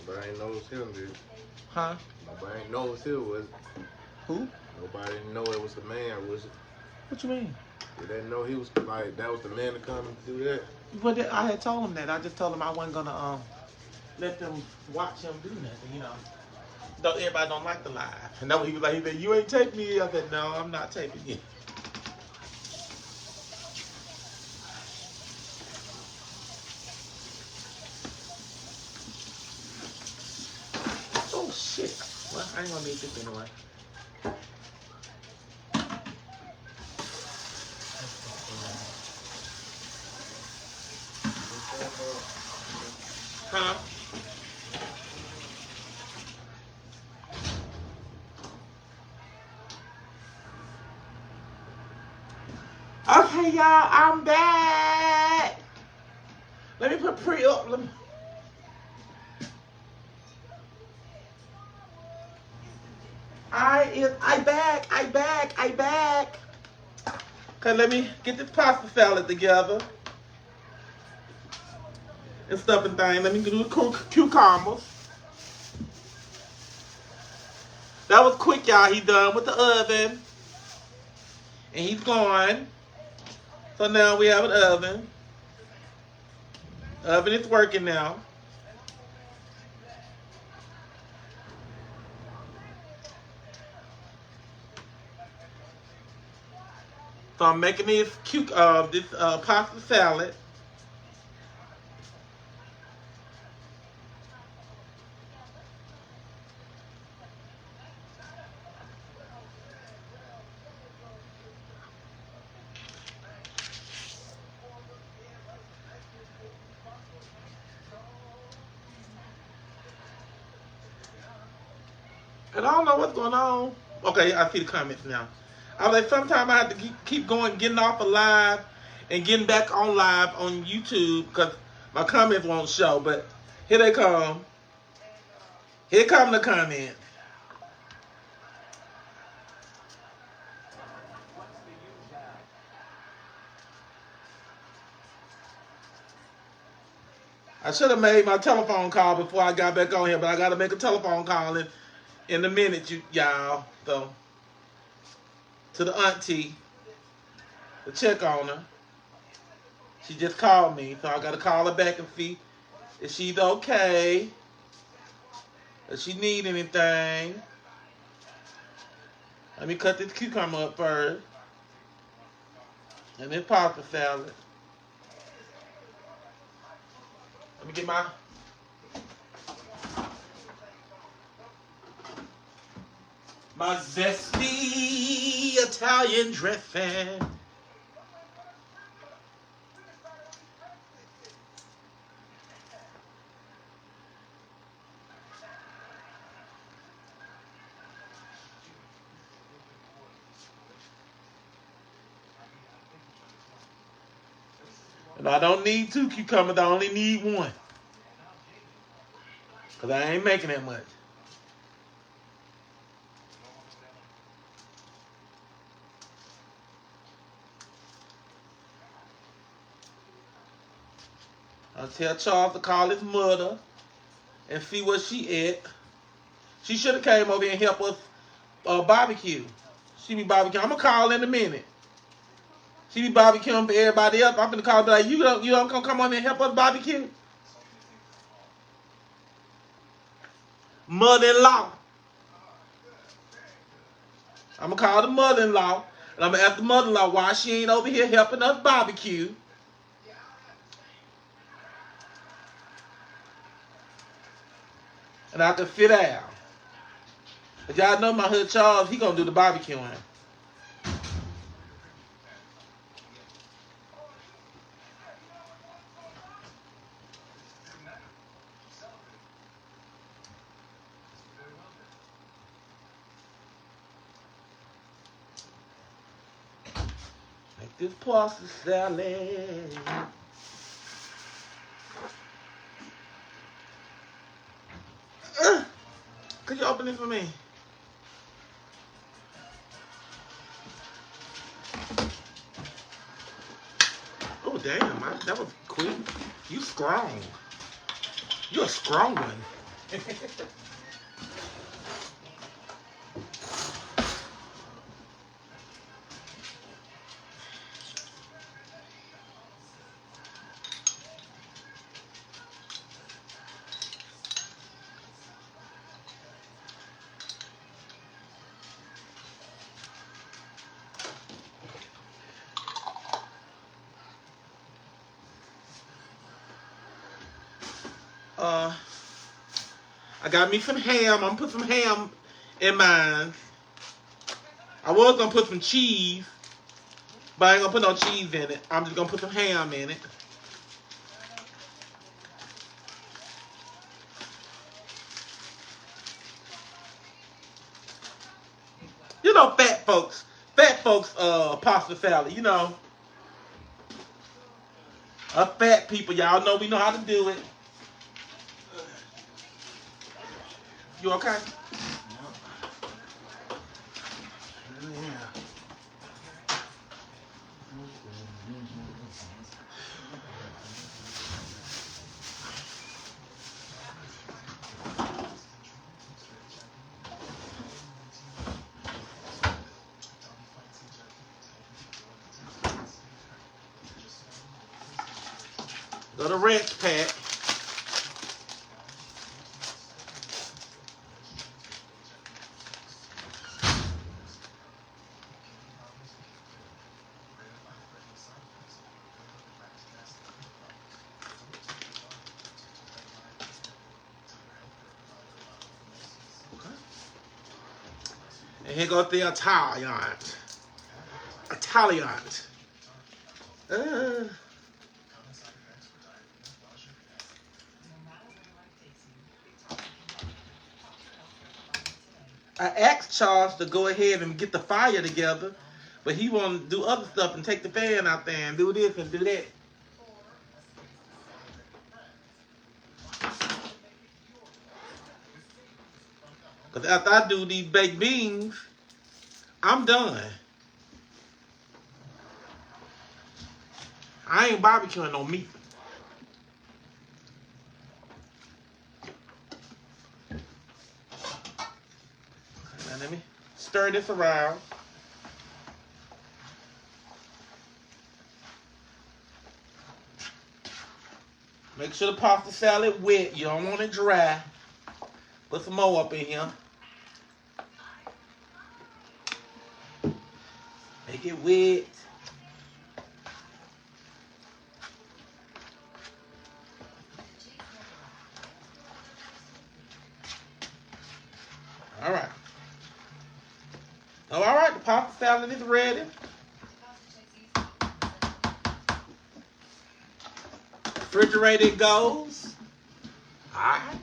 Nobody ain't know it was him, dude. Huh? Nobody ain't know it was him, was it? Who? Nobody didn't know it was a man, was it? What you mean? They didn't know he was like that was the man to come and do that. But I had told him that. I just told him I wasn't gonna let them watch him do nothing. You know, though everybody don't like the live. And that he was like, he said, "You ain't taping me." I said, "No, I'm not taping you." Oh shit. Well, I ain't gonna need this anyway. Huh? Okay, y'all, I'm back. Let me put pre up. Let me. I back. Okay, let me get this pasta salad together and stuff and things. Let me do the cucumbers. That was quick, y'all. He done with the oven. And he's gone. So now we have an oven. Oven is working now. So I'm making this pasta salad. And I don't know what's going on. Okay, I see the comments now. I was like, sometimes I have to keep going, getting off of live and getting back on live on YouTube because my comments won't show. But here they come. Here come the comments. I should have made my telephone call before I got back on here, but I got to make a telephone call in a minute, y'all. So, to the auntie to check on her. She just called me, so I got to call her back and see if she's okay. If she need anything. Let me cut this cucumber up first. And then pasta salad. Let me get my zesty Italian dressing. And I don't need 2 cucumbers, I only need 1. Because I ain't making that much. I'll tell Charles to call his mother and see what she at. She should have came over here and helped us barbecue. She be barbecuing. I'm going to call in a minute. She be barbecuing for everybody else. I'm going to call and be like, you don't come on here and help us barbecue? Mother-in-law. I'm going to call the mother-in-law. And I'm going to ask the mother-in-law why she ain't over here helping us barbecue. And I can sit down. But y'all know my hood Charles, he going to do the barbecuing. Make this pasta salad. Could you open it for me? Oh, damn. That was quick. You strong. You're a strong one. I got me some ham. I'm gonna put some ham in mine. I was gonna put some cheese, but I ain't gonna put no cheese in it. I'm just gonna put some ham in it. You know, fat folks, pasta salad. You know, us fat people, y'all know we know how to do it. You okay? Go to ranch pack. And here goes the Italian. Italian. I asked Charles to go ahead and get the fire together, but he want to do other stuff and take the fan out there and do this and do that. Because after I do these baked beans, I'm done. I ain't barbecuing no meat. Now let me stir this around. Make sure the pasta salad wet. You don't want it dry. Put some more up in here. Make it wet. All right. Oh, all right. The pasta salad is ready. Refrigerated goes. All right.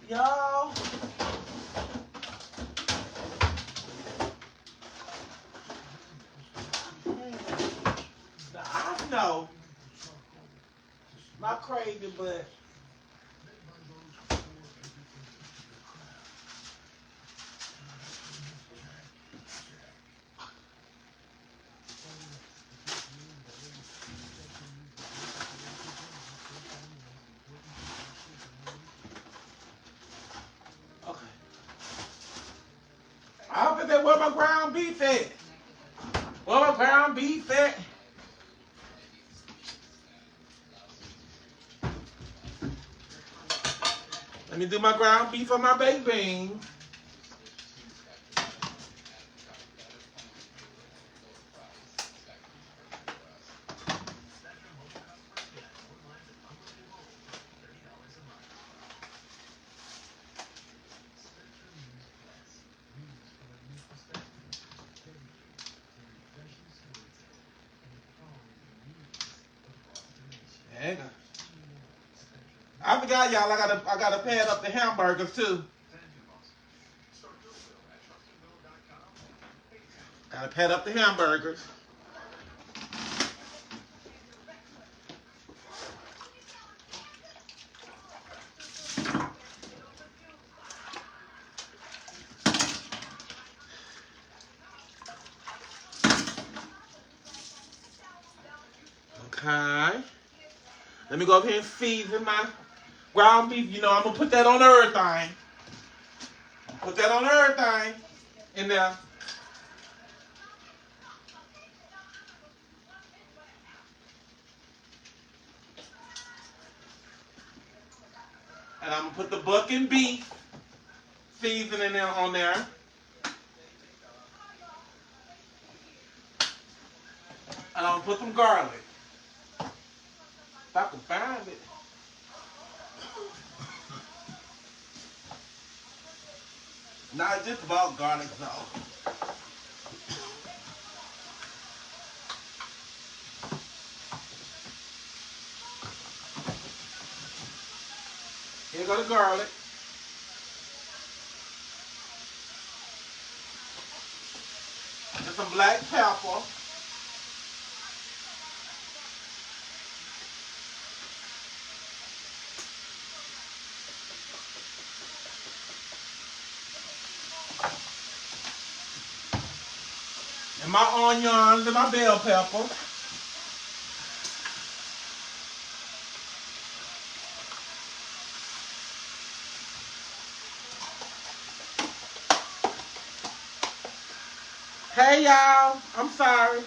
Y'all. I know. My crazy, but okay. I hope that where my ground beef at. Where my ground beef at? Let me do my ground beef on my baked beans. I forgot y'all. I gotta pad up the hamburgers too. Gotta pad up the hamburgers. Okay. Let me go up here and season my ground beef. You know I'm gonna put that on everything. Put that on everything in there. And I'm gonna put the buck and beef seasoning there on there. And I'm gonna put some garlic. If I can find it. Not just about garlic though. Here go the garlic. And some black pepper. And my onions and my bell pepper. Hey y'all, I'm sorry.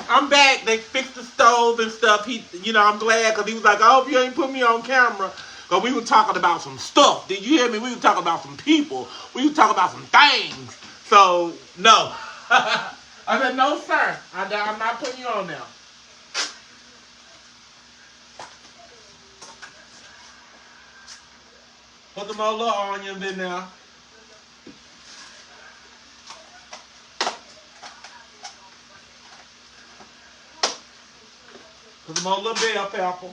I'm back. They fixed the stove and stuff. I'm glad because he was like, I hope you ain't put me on camera. But we were talking about some stuff. Did you hear me? We were talking about some people. We were talking about some things. So, no. I said, no, sir. I'm not putting you on now. Put the more little onions in there. Put the more little bell pepper.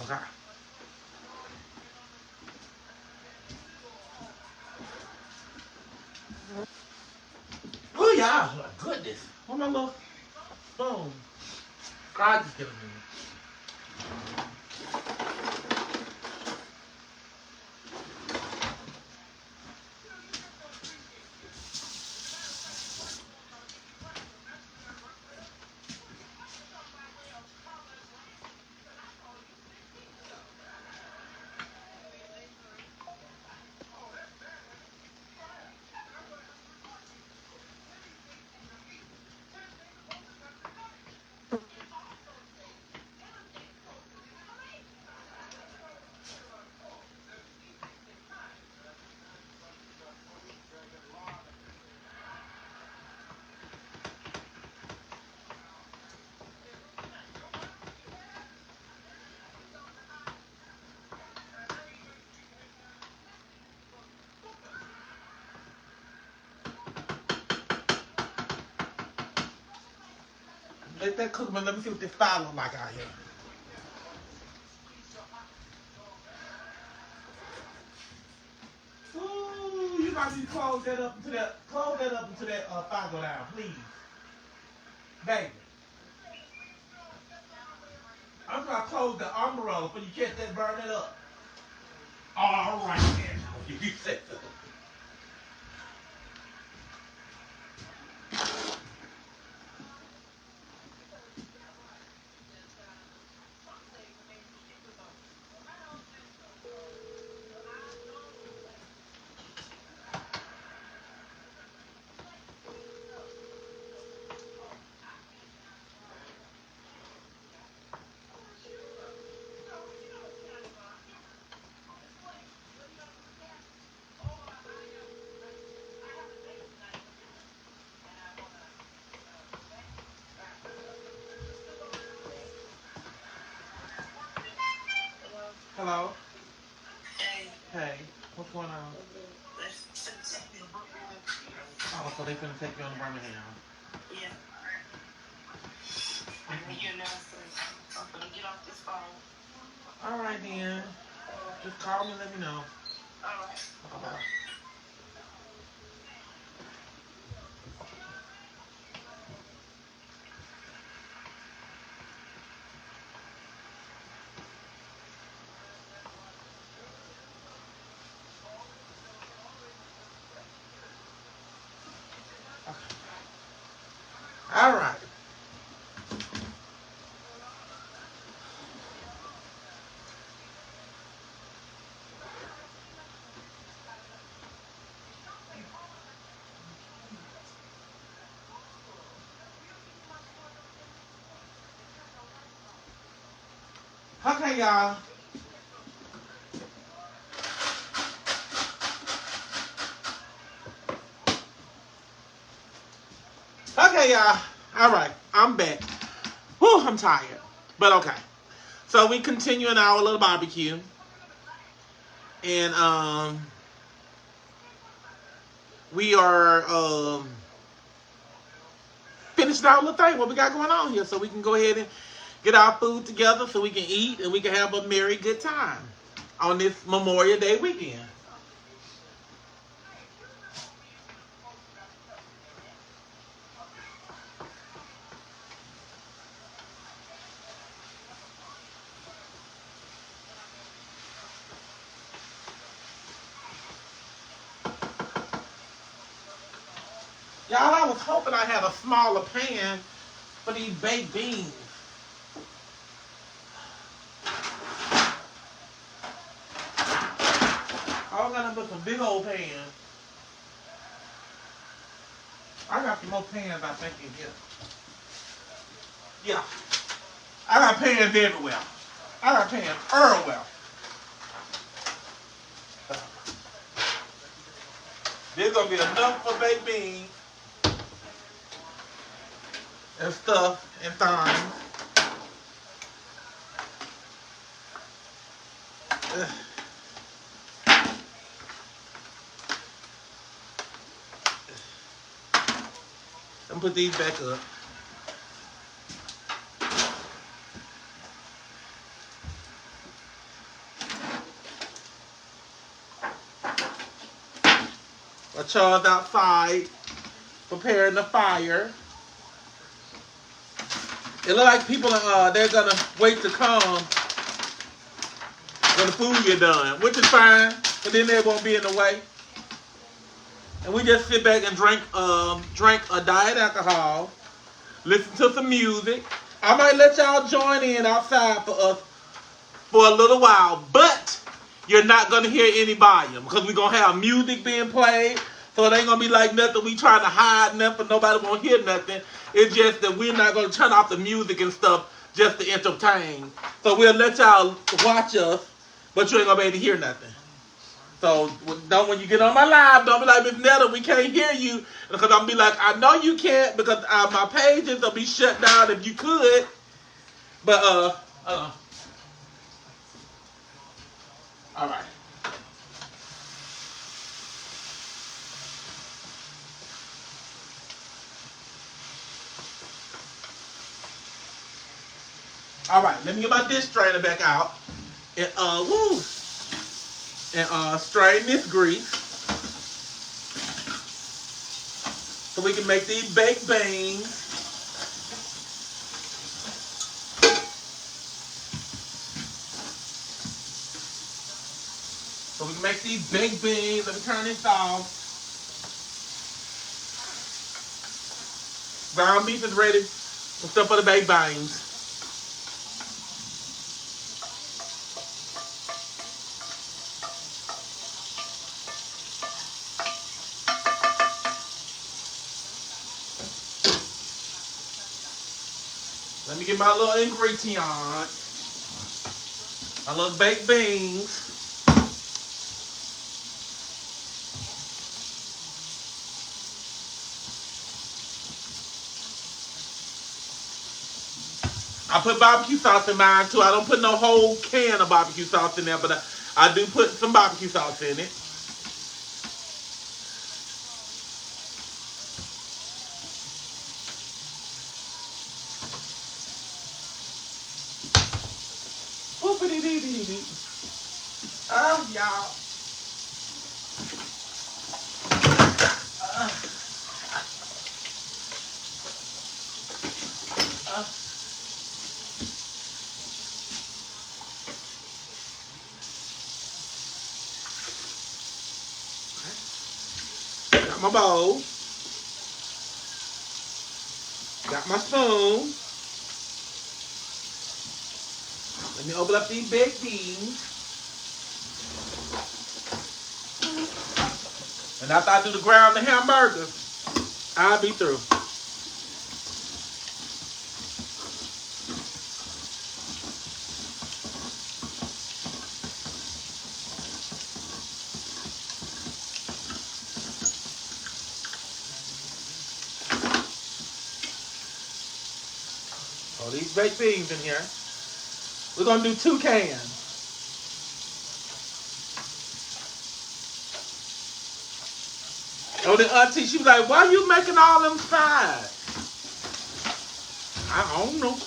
Okay. Oh, yeah. Goodness. Where my little spoon? God, just get a minute. Let that cook, man. Let me see what this fire look like out here. Ooh, you might need to close that up until that fire go down, please. Baby. I'm trying to close the umbrella before you catch that, burn it up. All right, then. You said so. Hello. Hey. Hey. What's going on? Oh, so they finna take you on to Birmingham. Yeah. I'm gonna get announced. I'm gonna get off this phone. All right then. Just call me and let me know. All right. Bye-bye. Okay. All right. Okay, y'all. Okay, y'all. All right. I'm back. Whew, I'm tired. But okay. So we continuing our little barbecue. And we are finishing our little thing, what we got going on here. So we can go ahead and get our food together so we can eat and we can have a merry good time on this Memorial Day weekend. Y'all, I was hoping I had a smaller pan for these baked beans. I was gonna put some big old pans. I got some more pans, I think, in here. Yeah, I got pans everywhere. I got pans everywhere. There's gonna be enough for baked beans and stuff and things. I'm gonna put these back up. I charged outside, preparing the fire. It look like people they're gonna wait to come when the food get done, which is fine, but then they won't be in the way. And we just sit back and drink a diet alcohol, listen to some music. I might let y'all join in outside for us for a little while, but you're not gonna hear any volume because we're gonna have music being played. So it ain't gonna be like nothing. We trying to hide nothing. Nobody won't hear nothing. It's just that we're not gonna turn off the music and stuff just to entertain. So we'll let y'all watch us, but you ain't gonna be able to hear nothing. So don't when you get on my live, don't be like, Miss Netta, we can't hear you, because I'm be like, I know you can't because my pages will be shut down if you could. But all right. All right, let me get my dish strainer back out and strain this grease so we can make these baked beans. So we can make these baked beans. Let me turn this off. Ground beef is ready. And stuff for the baked beans. Let me get my little ingredient. My little baked beans. I put barbecue sauce in mine too. I don't put no whole can of barbecue sauce in there, but I do put some barbecue sauce in it. Whoopity-dee-dee-dee. Oh, y'all. Uh, uh. Got my bowl. Got my spoon. Let me open up these baked beans. And after I do the ground the hamburger, I'll be through. Oh, these baked beans in here. We're going to do 2 cans. Oh, the auntie, she was like, why you making all them sides? I don't know.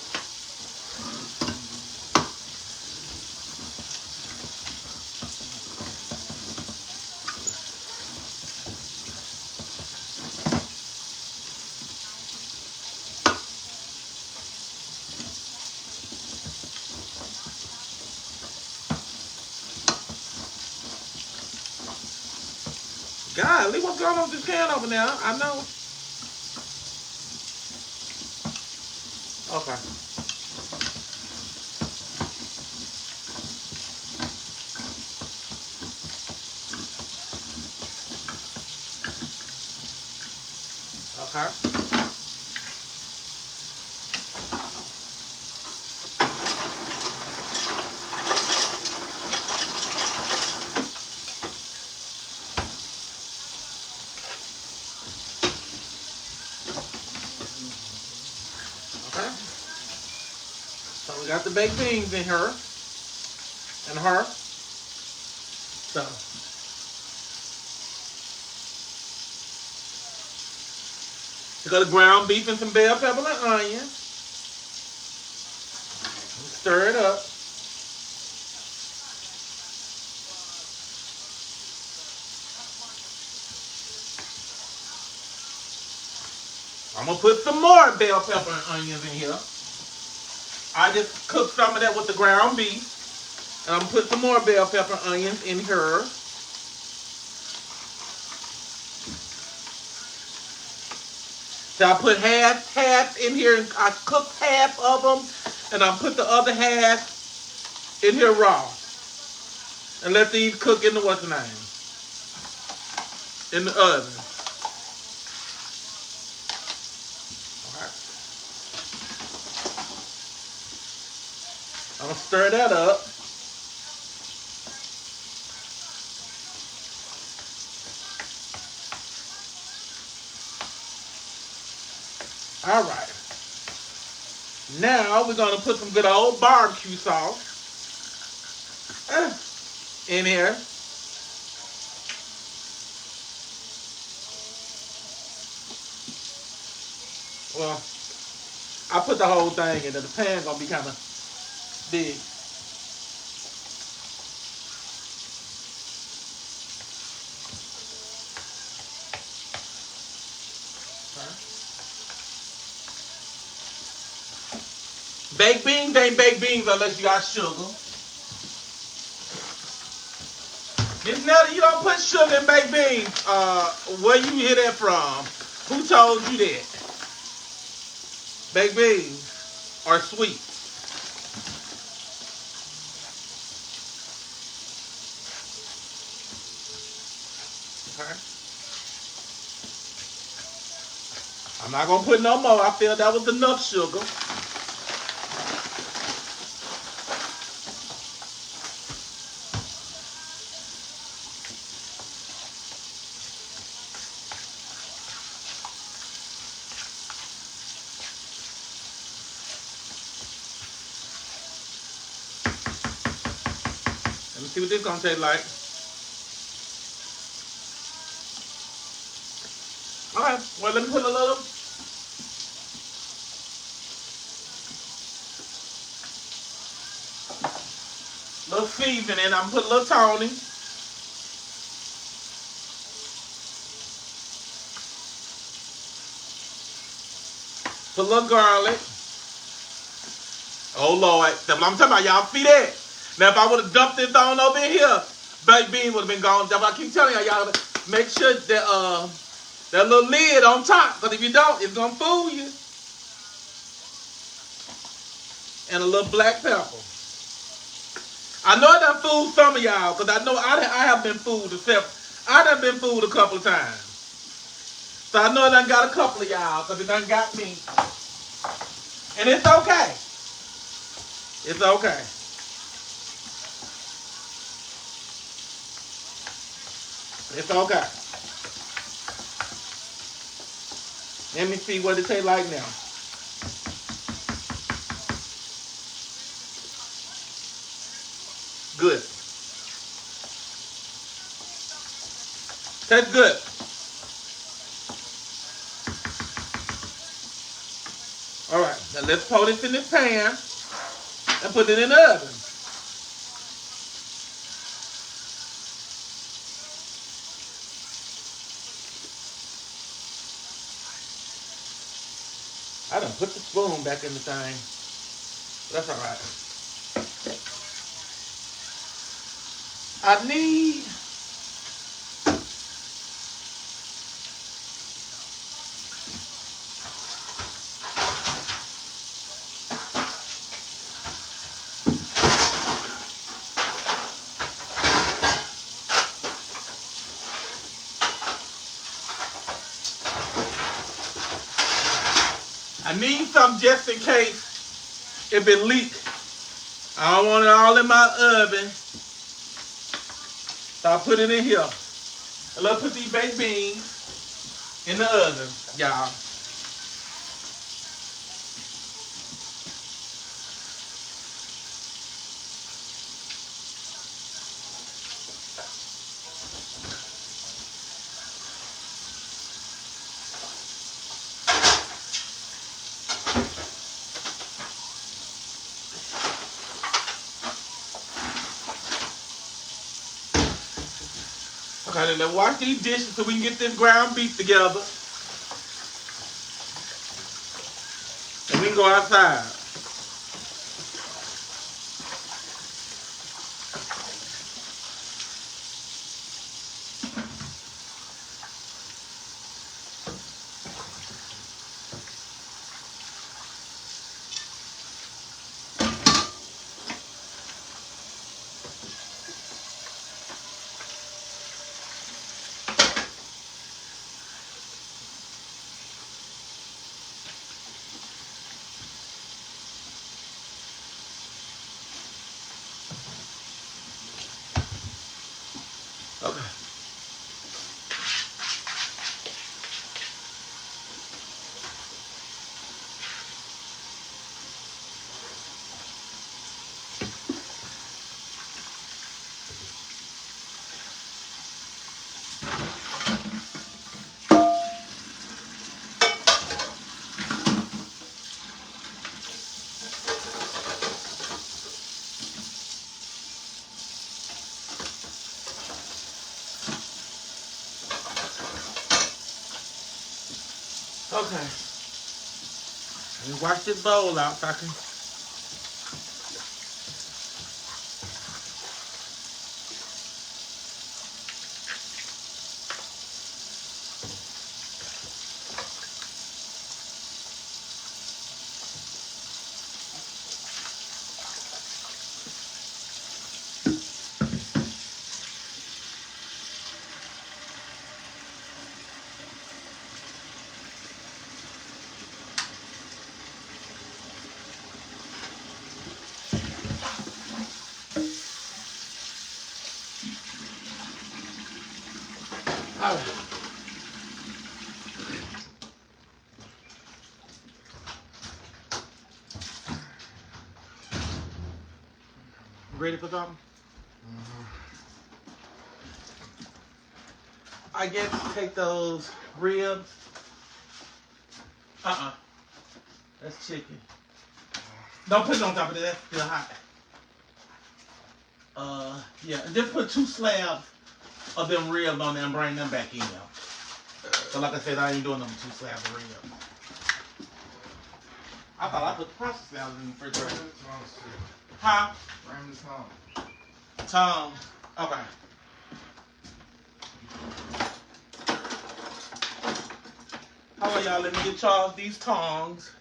Golly, what's going on with this can over there? I know. Okay. Okay. Okay. So we got the baked beans in her. And her. So. We got the ground beef and some bell pepper and onion. Stir it up. I'm going to put some more bell pepper and onions in here. I just cooked some of that with the ground beef. And I'm going to put some more bell pepper and onions in here. So I put half in here. And I cooked half of them. And I put the other half in here raw. And let these cook in the what's the name? In the oven. Alright. I'm going to stir that up. Alright. Now we're going to put some good old barbecue sauce in here. Well, I put the whole thing in there. The pan's going to be kind of big. Baked beans ain't baked beans unless you got sugar. Miss Netta, you don't put sugar in baked beans. Where you hear that from? Who told you that? Baked beans are sweet. Okay. I'm not gonna put no more. I feel that was enough sugar. Let me see what this gonna taste like. All right. Well, let me put a little seasoning. I'm gonna put a little Tony. Put a little garlic. Oh Lord, that's what I'm talking about. Y'all see that? Now, if I would have dumped this on over in here, baked beans would have been gone. That's why I keep telling y'all, make sure that little lid on top, because if you don't, it's gonna fool you. And a little black pepper. I know I done fooled some of y'all, because I know I have been fooled, except I done been fooled a couple of times. So I know I done got a couple of y'all, because it done got me. And it's okay. It's okay. It's okay. Let me see what it tastes like now. Good. Tastes good. All right, now let's pour this in this pan and put it in the oven. I done put the spoon back in the thing. That's all right. I need some just in case if it leaks. I don't want it all in my oven. So I put it in here. I love to put these baked beans in the oven, y'all. Okay, then wash these dishes so we can get this ground beef together. And we can go outside. Okay. Okay. Let me wash this bowl out so I can. All right. Ready for something? Mm-hmm. I guess take those ribs. That's chicken. Don't put it on top of that. That's still hot. Yeah, and just put 2 slabs of them ribs on there and bring them back in. So like I said, I ain't doing them 2 slabs of ribs. I thought I put the pasta salad in the refrigerator. Huh? Ram the tongue. Tongue. Okay. How are y'all? Let me get Charles these tongs.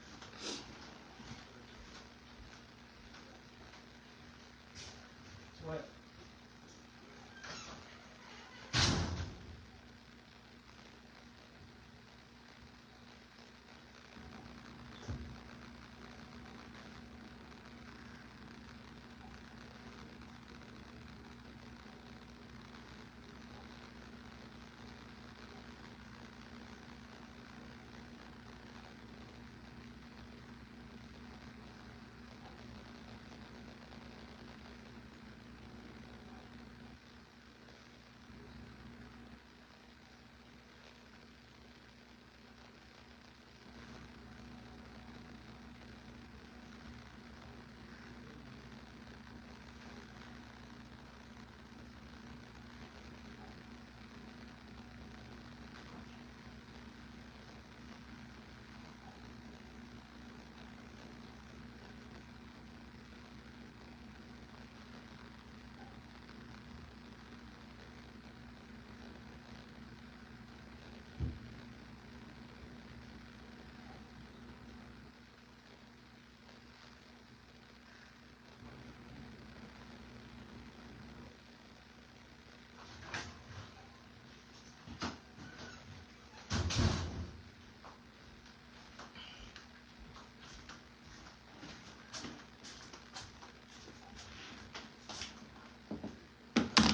What?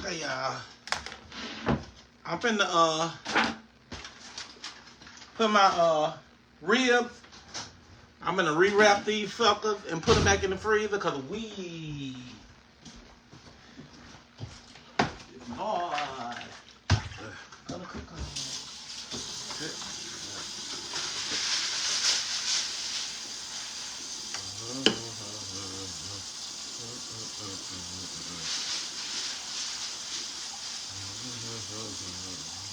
Hey y'all, I'm finna put my ribs. I'm gonna rewrap these suckers and put them back in the freezer because we it's hard. Gonna cook on.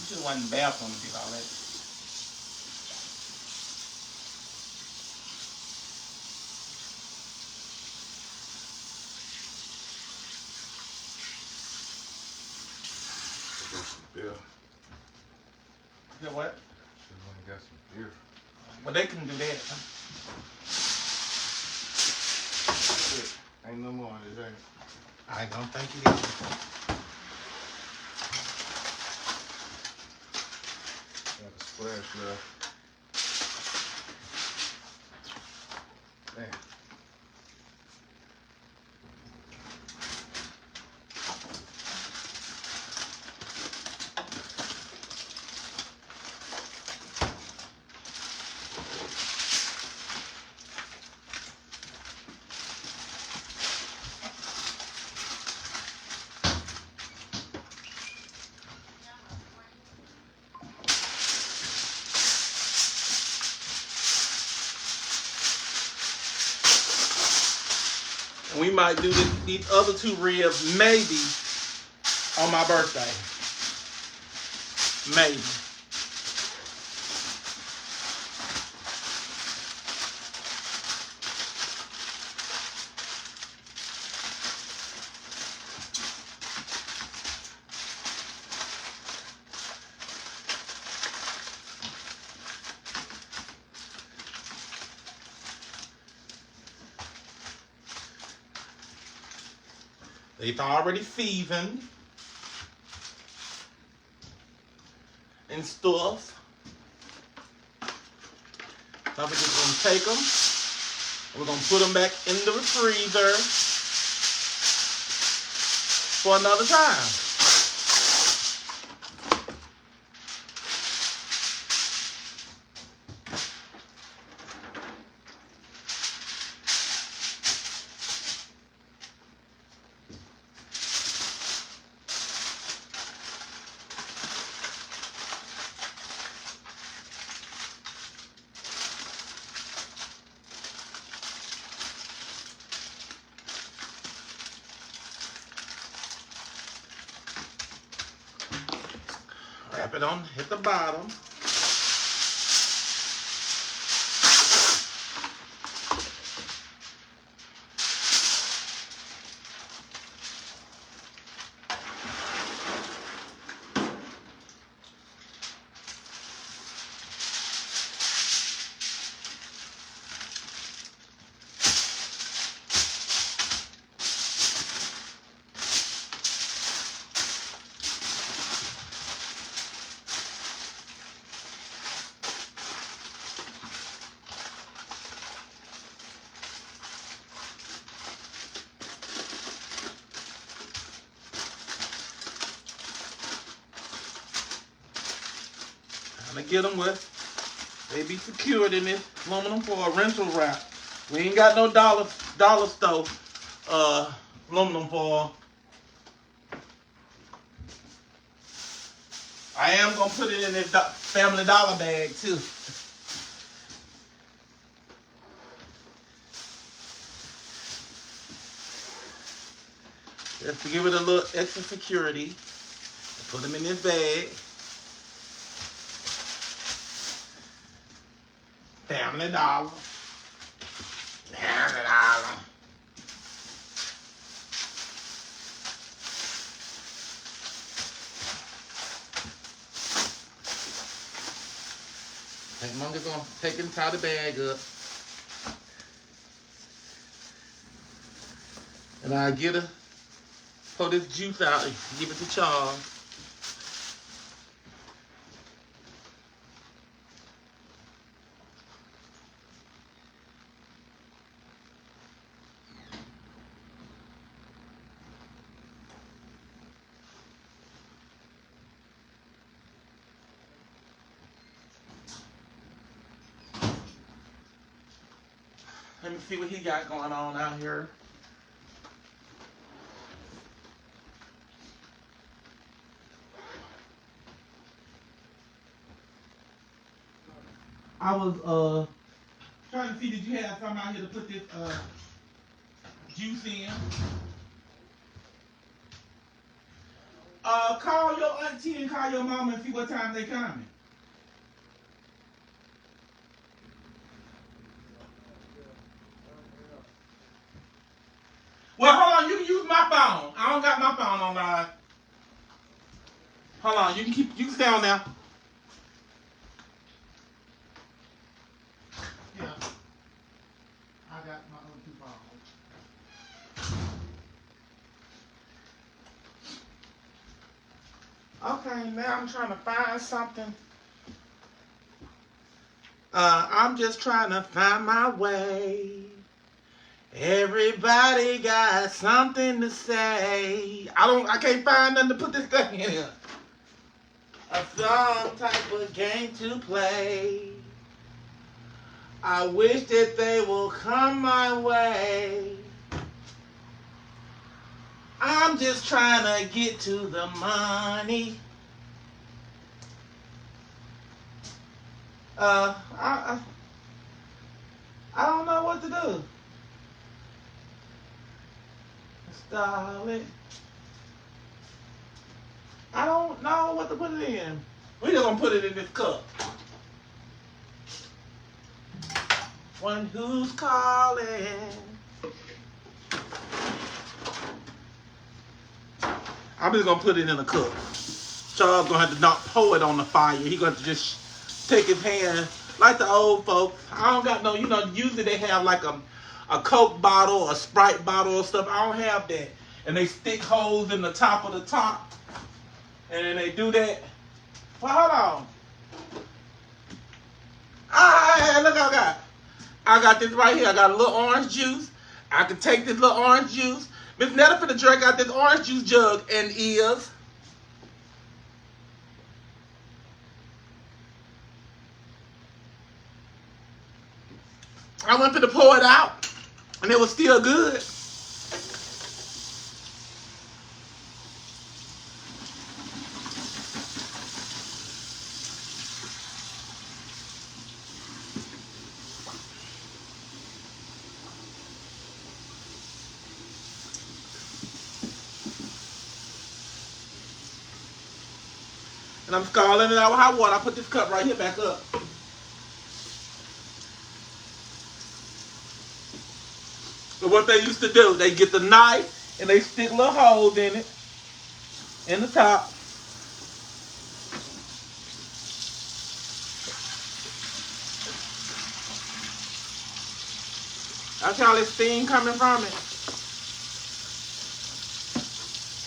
You should have went in the bathroom and did all that. Beer. You know what? Should have got some beer. Well, they can do that. Ain't no more on this, ain't it? I don't think it is. Got a splash left. Damn. We might do these other 2 ribs maybe on my birthday. Maybe. It's already seasoned and stuff. So we're just going to take them. We're going to put them back in the freezer for another time. Tap it on, hit the bottom. I'm gonna get them with. They be secured in this aluminum foil rental wrap. We ain't got no dollar store aluminum foil. I am gonna put it in this Family Dollar bag too. Just to give it a little extra security. Put them in this bag. Family Dollar. Family Dollar. I'm just gonna take and tie the bag up. And I get her, pull this juice out and give it to Charles. Let me see what he got going on out here. I was trying to see, did you have something out here to put this juice in? Call your auntie and call your mama and see what time they coming. Well, hold on, you can use my phone. I don't got my phone on live. Hold on, you can stay on now. Yeah. I got my own two phones. Okay, now I'm trying to find something. I'm just trying to find my way. Everybody got something to say. I can't find nothing to put this thing in here. Some type of game to play. I wish that they will come my way. I'm just trying to get to the money. I don't know what to do. Darling, I don't know what to put it in. We're just gonna put it in this cup. One who's calling. I'm just gonna put it in a cup. Charles gonna have to not pour it on the fire. He gonna have to just take his hand like the old folks. I don't got no, usually they have like a Coke bottle, a Sprite bottle or stuff. I don't have that. And they stick holes in the top of the top. And then they do that. Well, hold on. Look what I got. I got this right here. I got a little orange juice. I can take this little orange juice. Miss Netta finna drink out this orange juice jug and is. I went to pour it out. And it was still good. And I'm scalding it out with hot water. I put this cup right here back up. So what they used to do, they get the knife and they stick little holes in it, in the top. That's how this steam coming from it.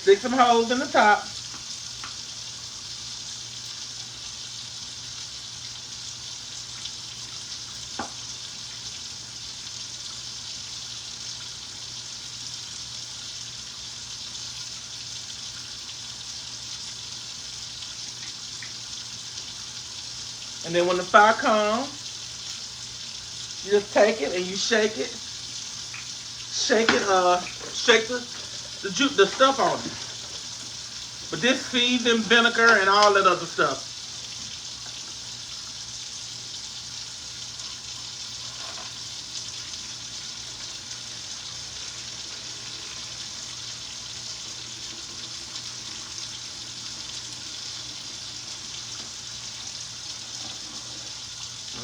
Stick some holes in the top. And then when the fire comes, you just take it and you shake it. Shake it, shake the stuff on it. But this seasoning, vinegar, and all that other stuff.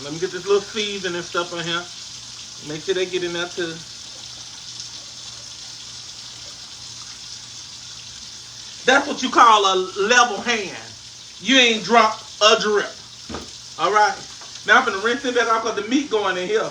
Let me get this little seasoning and stuff in here. Make sure they get in there too. That's what you call a level hand. You ain't dropped a drip. All right. Now I'm gonna rinse it back off because the meat going in here.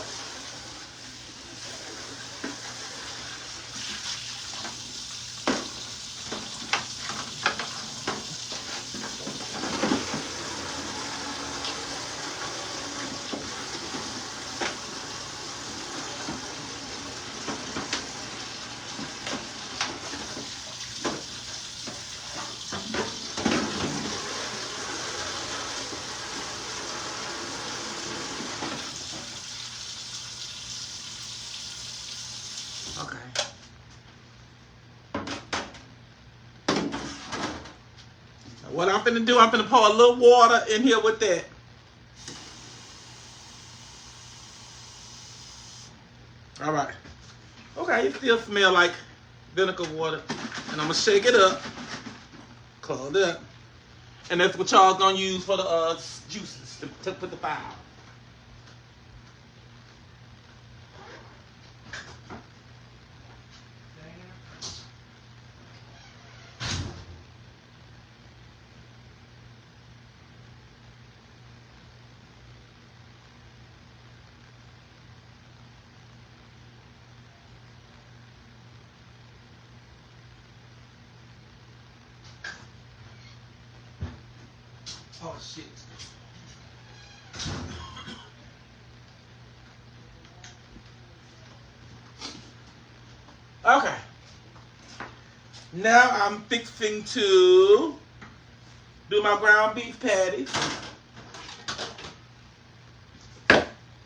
Okay. What I'm finna do, I'm finna pour a little water in here with that. All right. Okay, it still smell like vinegar water. And I'm gonna shake it up. Close it up. And that's what y'all gonna use for the juices to put the fire out. Oh shit. Okay. Now I'm fixing to do my ground beef patties.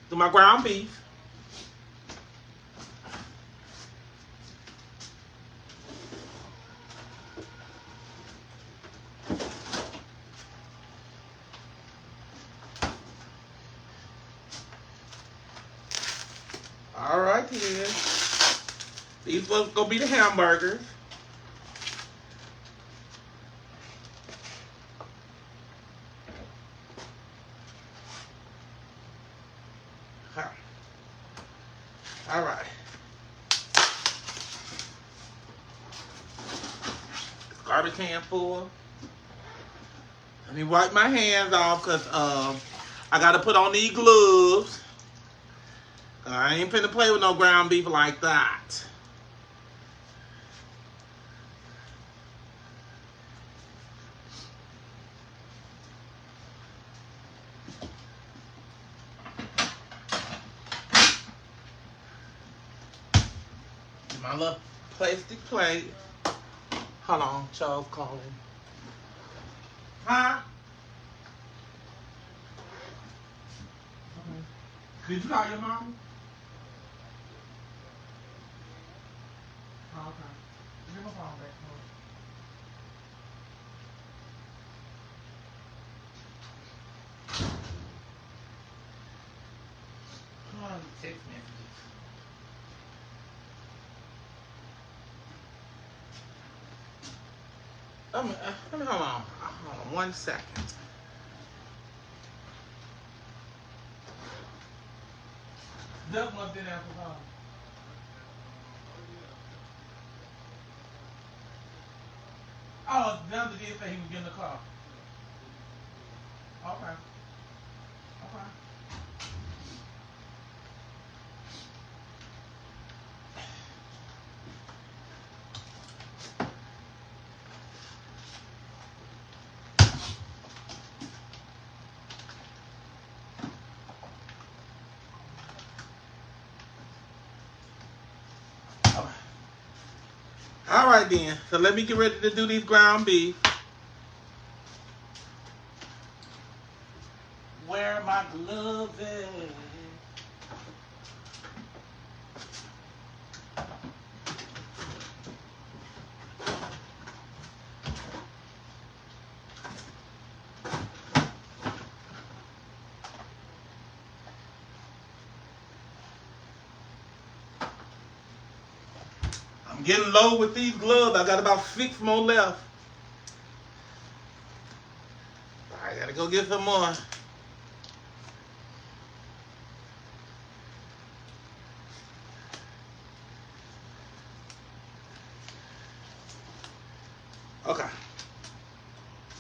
Do my ground beef. All right, then. These was gonna be the hamburgers. All right. Garbage can full. Let me wipe my hands off because I got to put on these gloves. I ain't finna play with no ground beef like that. My little plastic plate. Hold on, Charles calling. Huh? Did you call your mom? Oh, okay. Give my phone back. Text messages. Let me hold on. Hold on 1 second. Duck must been there for long. Oh, the other did say he was getting the car. Okay. Okay. All right then. So let me get ready to do these ground beef. Where are my gloves at? I'm getting low with these gloves. I got about 6 more left. I gotta go get some more. Okay.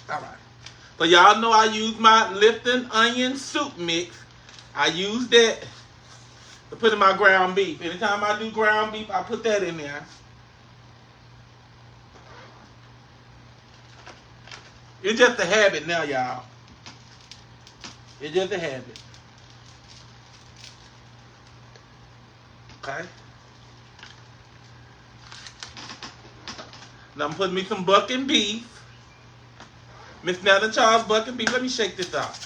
All right. So y'all know I use my Lipton onion soup mix. I use that to put in my ground beef. Anytime I do ground beef, I put that in there. It's just a habit now, y'all. It's just a habit. Okay. Now I'm putting me some bucking beef. Miss Netta Charles bucking beef. Let me shake this out.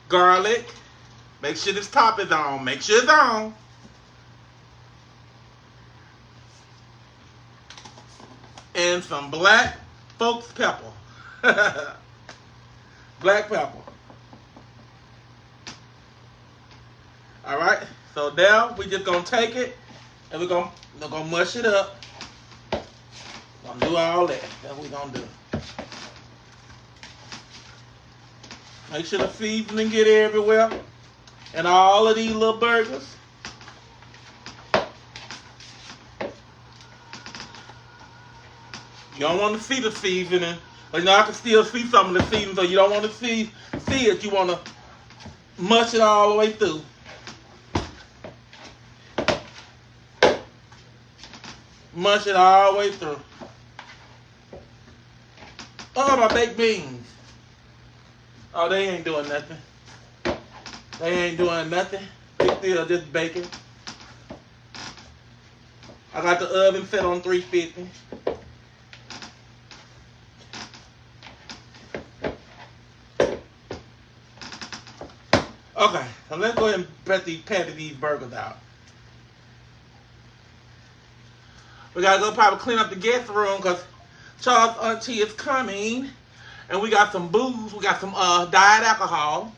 Garlic. Make sure this top is on. Make sure it's on. And some black folks pepper. Black pepper. Alright, so now we just gonna take it and we're gonna mush it up. Gonna do all that. That's what we're gonna do. Make sure the seasoning get everywhere. And all of these little burgers. You don't want to see the seasoning. But you know I can still see some of the seasoning, so you don't want to see it. You want to mush it all the way through. Mush it all the way through. Oh, my baked beans. Oh, they ain't doing nothing. They ain't doing nothing. They still just baking. I got the oven set on 350. Okay, so let's go ahead and patty these burgers out. We gotta go probably clean up the guest room because Charles' auntie is coming. And we got some booze. We got some diet alcohol.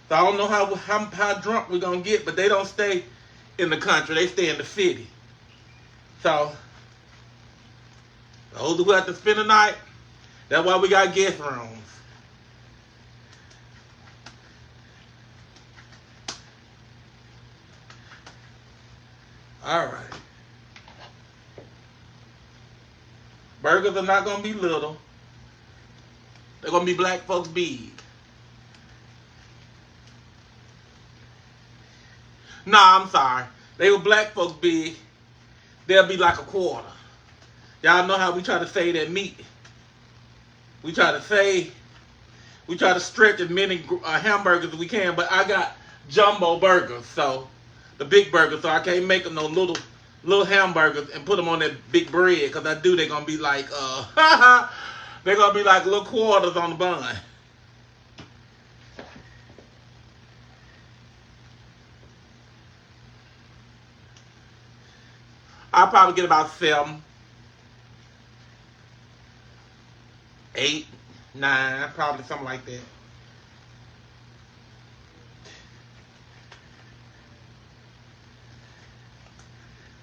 So I don't know how drunk we're gonna get, but they don't stay in the country. They stay in the city. So those who have to spend the night, that's why we got guest rooms. All right. Burgers are not gonna be little. They're gonna be black folks big. Nah, I'm sorry. They were black folks big. They'll be like a quarter. Y'all know how we try to save that meat. We try to stretch as many hamburgers as we can, but I got jumbo burgers, so the big burgers, so I can't make them no little hamburgers and put them on that big bread, because I do, they're gonna be like they're gonna be like little quarters on the bun. I'll probably get about 7, 8, 9, probably something like that.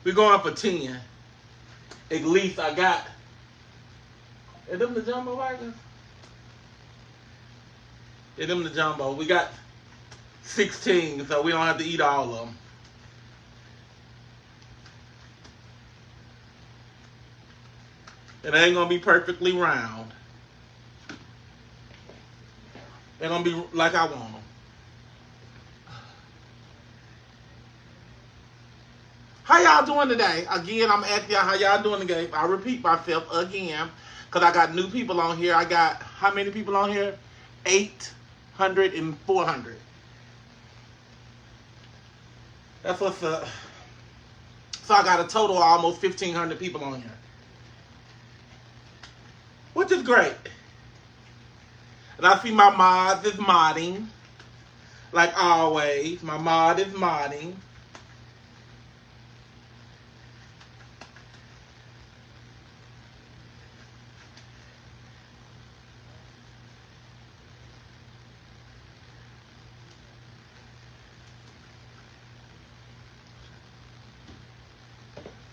We're going for 10. At least I got. Are them the jumbo wagons? Yeah, them the jumbo. We got 16, so we don't have to eat all of them. It ain't gonna be perfectly round. They're gonna be like I want them. How y'all doing today? Again, I'm asking y'all how y'all doing today. I repeat myself again, because I got new people on here. I got, how many people on here? 800 and 400. That's what's up. So I got a total of almost 1,500 people on here. Which is great. And I see my mods is modding. Like always. My mod is modding.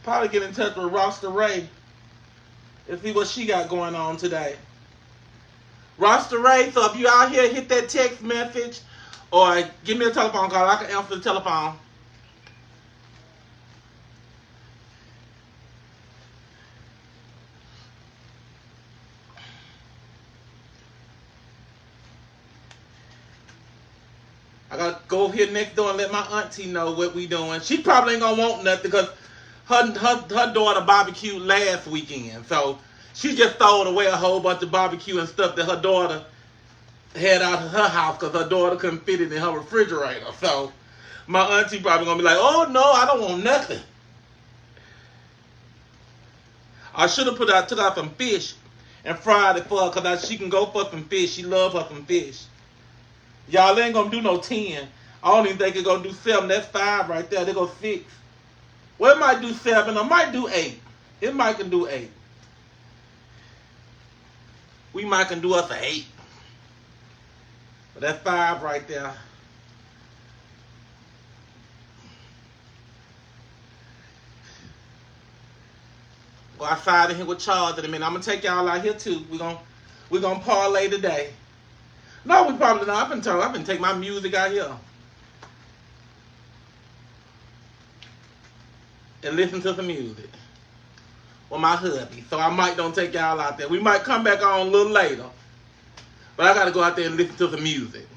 Probably get in touch with Roster Ray and see what she got going on today. Roster Ray, so if you out here, hit that text message or give me a telephone call. I can answer the telephone. I gotta go over here next door and let my auntie know what we doing. She probably ain't gonna want nothing because her daughter barbecued last weekend, so she just throwed away a whole bunch of barbecue and stuff that her daughter had out of her house because her daughter couldn't fit it in her refrigerator. So my auntie probably gonna be like, "Oh no, I don't want nothing." I should have took out some fish and fried it for her because she can go for some fish. She love her some fish. Y'all ain't gonna do no 10. I don't even think it's gonna do 7. That's 5 right there. They go 6. Well, it might do 7. Or might do 8. It might can do 8. We might can do us an 8. But that's 5 right there. Go outside in here with Charles in a minute. I'm gonna take y'all out here too. We're gonna parlay today. No, we probably not. I've been take my music out here and listen to some music with my hubby. So I might don't take y'all out there. We might come back on a little later. But I gotta go out there and listen to some music.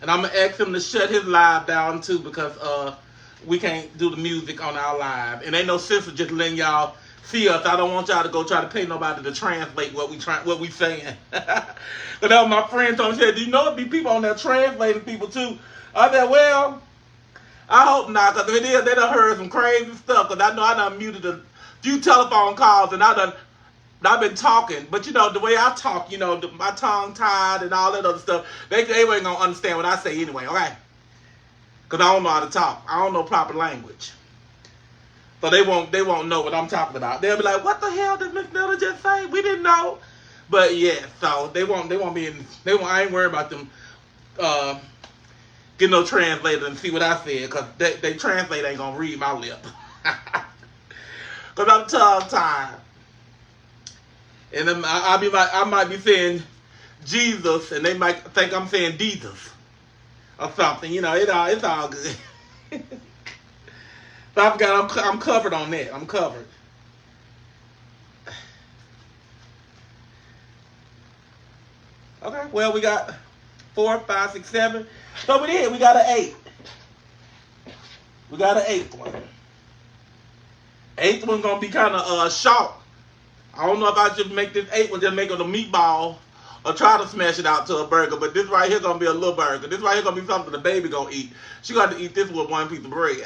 And I'm gonna ask him to shut his live down too because we can't do the music on our live. And ain't no sense of just letting y'all see us. I don't want y'all to go try to pay nobody to translate what we saying. But that was my friend told me, she said, "Do you know it be people on there translating people too?" I said, "Well, I hope not, because if it is, they done heard some crazy stuff. Because I know I done muted a few telephone calls and I've been talking. But you know, the way I talk, you know, my tongue tied and all that other stuff, they ain't gonna understand what I say anyway, okay? Because I don't know how to talk. I don't know proper language. So they won't know what I'm talking about. They'll be like, "What the hell did Miss Netta just say? We didn't know." But yeah, so I ain't worried about them get no translator and see what I said, because they translate ain't gonna read my lip. Because I'm tongue tied. And then I might be saying Jesus, and they might think I'm saying Jesus or something. You know, it's all good. So I forgot I'm covered on that. I'm covered. Okay, well, we got 4, 5, 6, 7. So we got an 8. We got an 8th one. 8th one gonna be kind of short. I don't know if I should make this 8th one just make it a meatball or try to smash it out to a burger. But this right here gonna be a little burger. This right here gonna be something the baby gonna eat. She got to eat this with one piece of bread.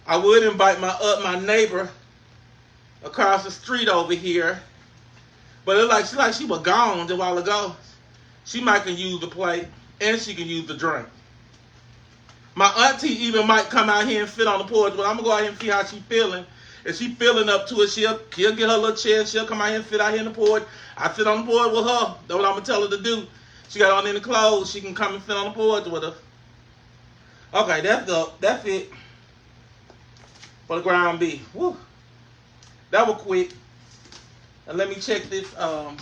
I would invite my neighbor across the street over here, but it like she was gone a while ago. She might can use the plate and she can use the drink. My auntie even might come out here and sit on the porch, but I'm gonna go out here and see how she's feeling If she feeling up to it, she'll get her little chair. She'll come out here and sit out here in the porch. I sit on the porch with her. That's what I'm gonna tell her to do. She got on any clothes. She can come and sit on the porch with us. Okay, that's it for the ground beef. Woo. That was quick. And let me check this. Let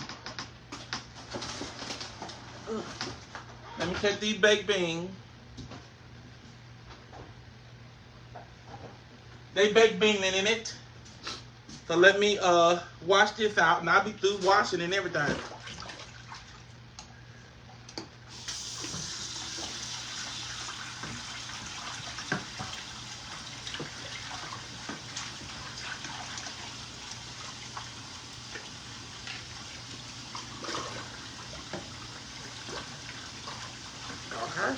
me check these baked beans. They baked beans in it. So let me wash this out, and I'll be through washing and everything. Okay.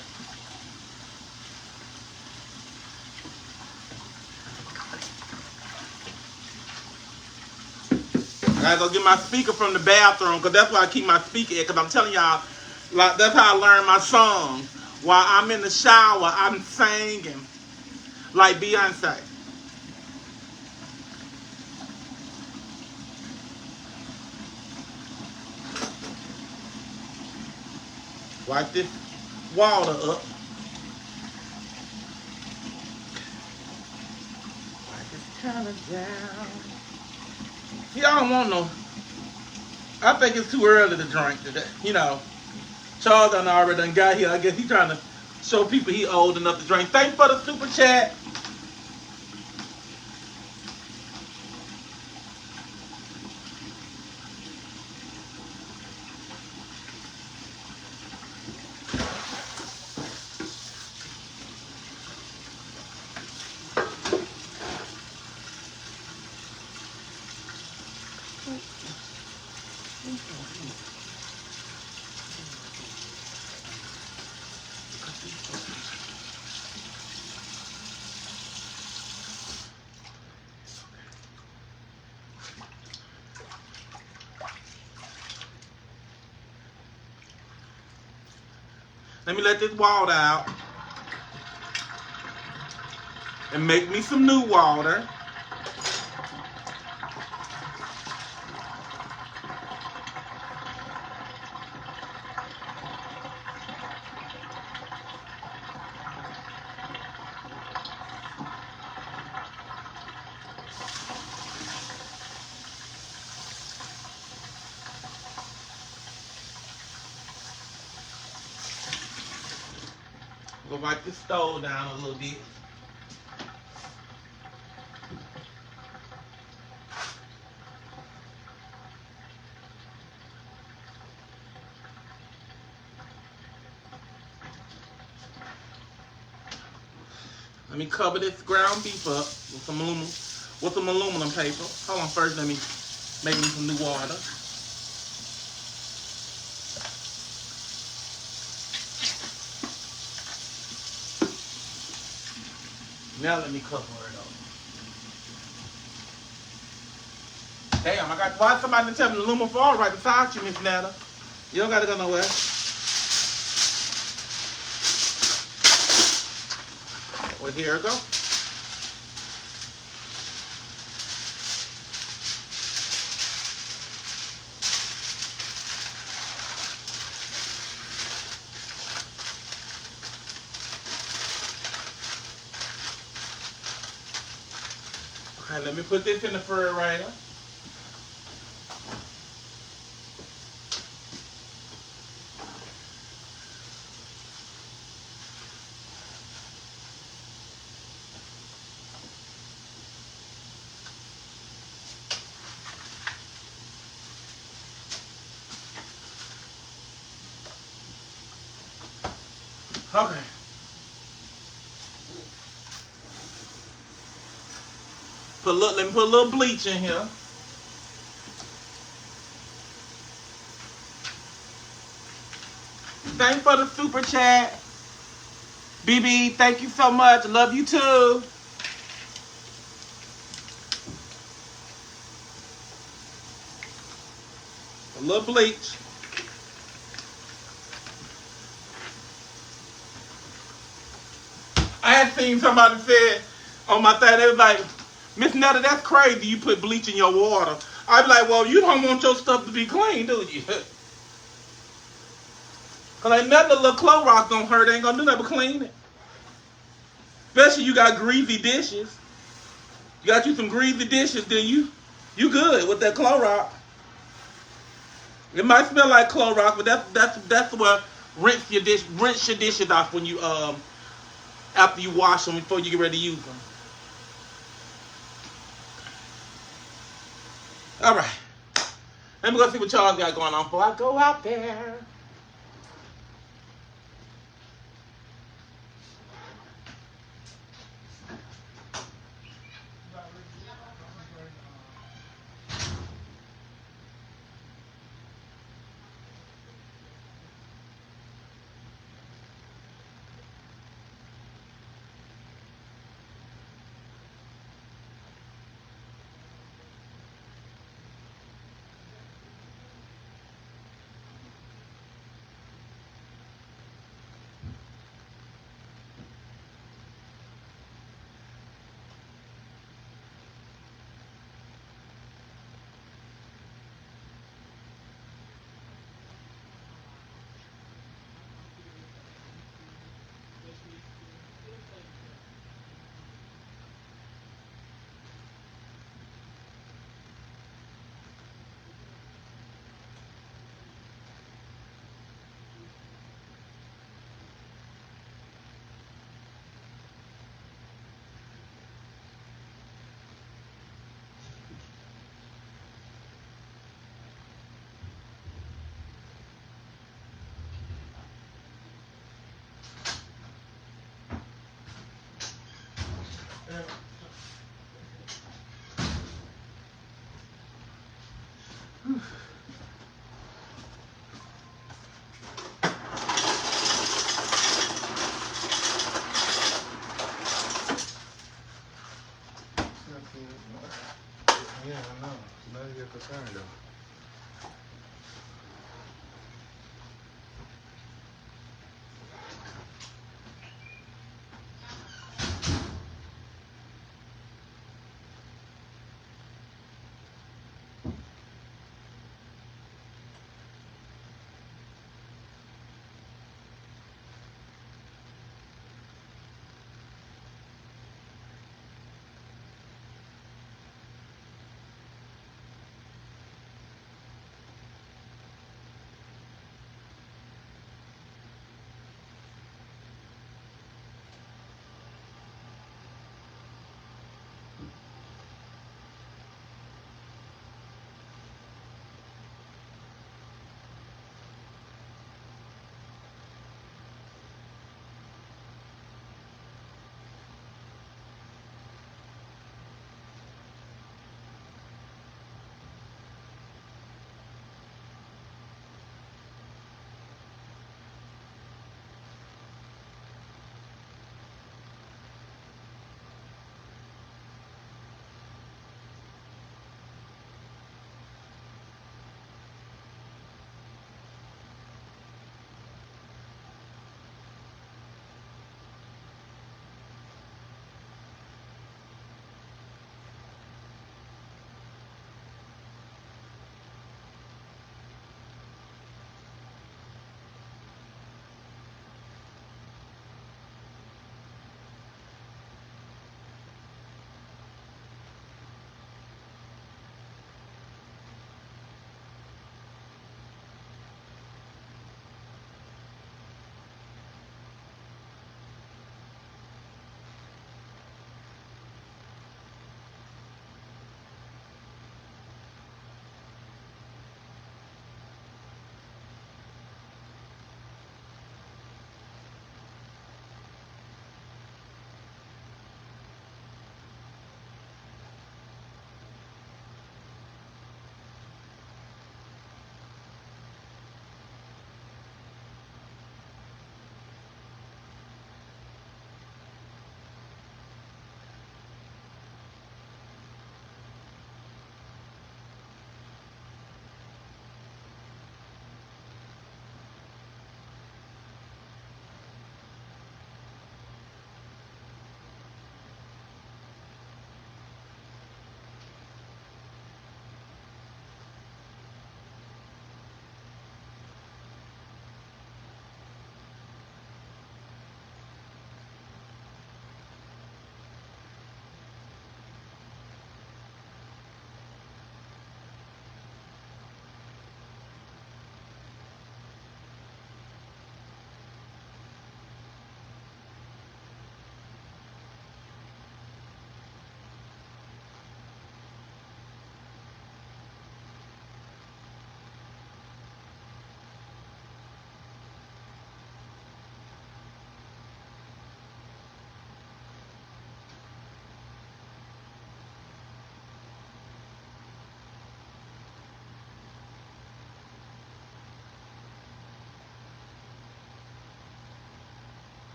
I gotta go get my speaker from the bathroom, because that's why I keep my speaker in, because I'm telling y'all, like, that's how I learn my song. While I'm in the shower, I'm singing like Beyonce. Wipe this water up. Wipe this kind of down. See, I don't want no. I think it's too early to drink today. You know, Charles done already done got here. I guess he trying to show people he old enough to drink. Thanks for the super chat. Let me let this water out and make me some new water. Go wipe the stove down a little bit. Let me cover this ground beef up with some aluminum paper. Hold on, first let me make me some new water. Now let me cover it up. Damn, why somebody didn't tell me the aluminum foil right beside you, Miss Netta? You don't gotta go nowhere. Well, here we go. Okay, let me put this in the refrigerator. Okay. Let me put a little bleach in here. Thanks for the super chat. BB, thank you so much. Love you too. A little bleach. I had seen somebody said on my thing, they was like, Miss Netta, that's crazy. You put bleach in your water. I'd be like, well, you don't want your stuff to be clean, do you? Cause ain't nothing a little Clorox gonna hurt. Ain't gonna do nothing but clean it. Especially you got greasy dishes. You got you some greasy dishes, then you good with that Clorox. It might smell like Clorox, but that's what rinse your dishes off when you after you wash them before you get ready to use them. All right, let me go see what Charles got going on before I go out there. Yeah, I know. Now you get concerned though.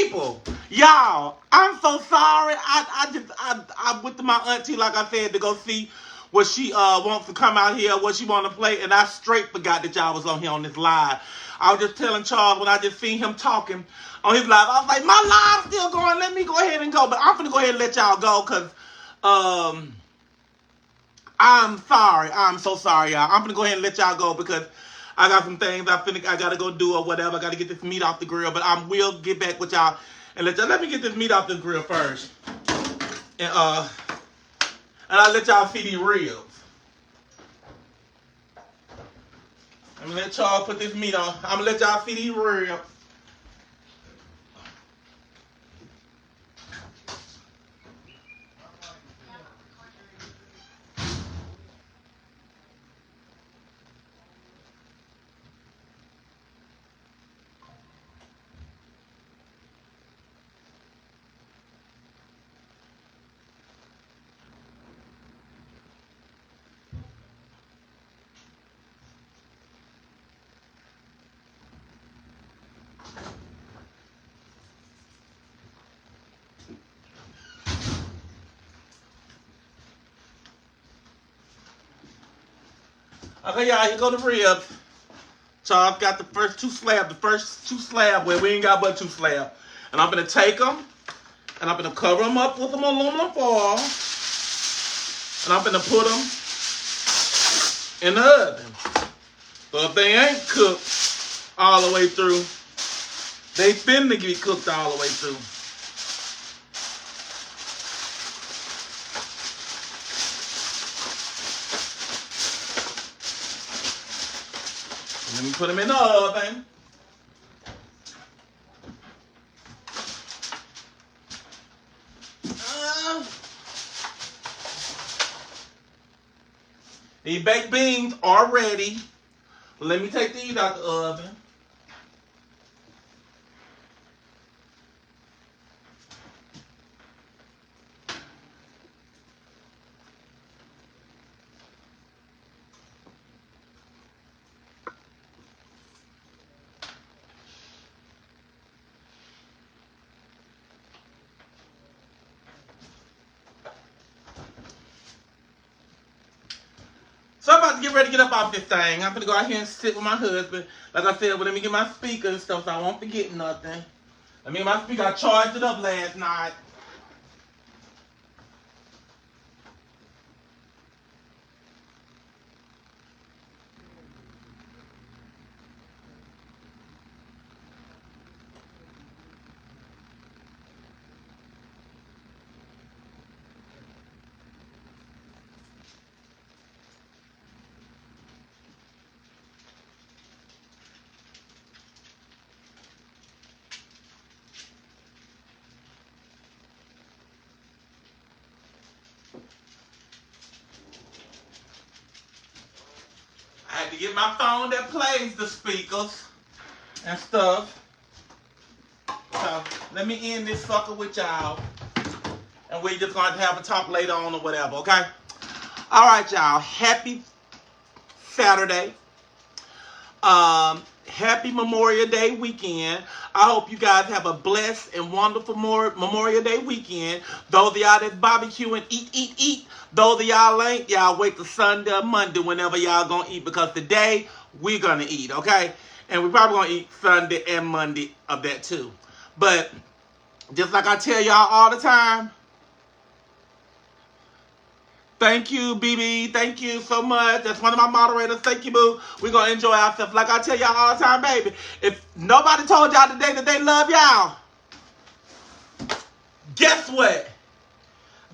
people, y'all, I'm so sorry. I went to my auntie, like I said, to go see what she wants to come out here, what she want to play, and I straight forgot that y'all was on here on this live. I was just telling Charles when I just seen him talking on his live. I was like, my live's still going. Let me go ahead and go. But I'm gonna go ahead and let y'all go because I'm sorry. I'm so sorry, y'all. I'm gonna go ahead and let y'all go because I got some things I gotta go do or whatever. I gotta get this meat off the grill. But I will get back with y'all and let me get this meat off the grill first. And I'll let y'all see these ribs. I'm gonna let y'all put this meat on. I'm gonna let y'all see these ribs. Okay, y'all, here go the ribs. Charles got the first two slabs where we ain't got but two slabs. And I'm gonna take them and I'm gonna cover them up with some aluminum foil. And I'm gonna put them in the oven. So if they ain't cooked all the way through, they finna get cooked all the way through. Let me put them in the oven. These baked beans are ready. Let me take these out the oven. So I'm about to get ready to get up off this thing. I'm gonna go out here and sit with my husband. Like I said, well, let me get my speaker and stuff so I won't forget nothing. I mean, my speaker, I charged it up last night. I had to get my phone that plays the speakers and stuff. So let me end this sucker with y'all. And we just going to have a talk later on or whatever, okay? All right, y'all. Happy Saturday. Happy Memorial Day weekend. I hope you guys have a blessed and wonderful Memorial Day weekend. Those of y'all that's barbecuing, eat. Those of y'all ain't, y'all wait till Sunday or Monday whenever y'all gonna eat because today we're gonna eat, okay? And we're probably gonna eat Sunday and Monday of that too. But just like I tell y'all all the time, thank you, BB. Thank you so much. That's one of my moderators. Thank you, boo. We're going to enjoy ourselves. Like I tell y'all all the time, baby. If nobody told y'all today that they love y'all, guess what?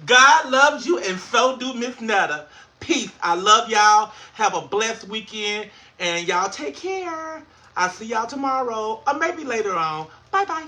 God loves you and so do Miss Netta. Peace. I love y'all. Have a blessed weekend. And y'all take care. I'll see y'all tomorrow or maybe later on. Bye-bye.